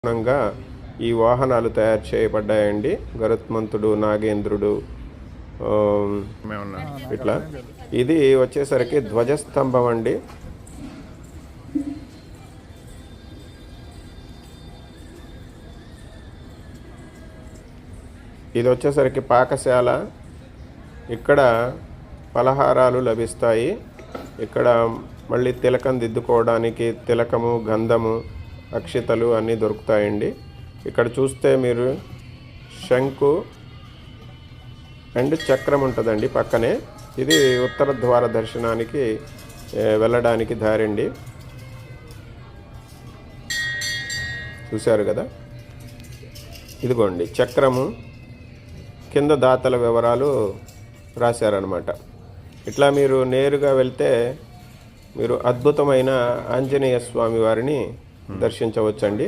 అనుగుణంగా ఈ వాహనాలు తయారు చేయబడ్డాయండి. గరుత్మంతుడు, నాగేంద్రుడు, ఇట్లా. ఇది వచ్చేసరికి ధ్వజస్తంభం అండి. ఇది వచ్చేసరికి పాకశాల. ఇక్కడ పలహారాలు లభిస్తాయి. ఇక్కడ మళ్ళీ తిలకం దిద్దుకోవడానికి తిలకము, గంధము, అక్షితలు అన్నీ దొరుకుతాయండి. ఇక్కడ చూస్తే మీరు శంకు అండ్ చక్రం ఉంటుందండి పక్కనే. ఇది ఉత్తర ద్వార దర్శనానికి వెళ్ళడానికి దారండి. చూశారు కదా, ఇదిగోండి చక్రము, కింద దాతల వివరాలు రాశారనమాట. ఇట్లా మీరు నేరుగా వెళ్తే మీరు అద్భుతమైన ఆంజనేయ స్వామి వారిని దర్శించవచ్చండి.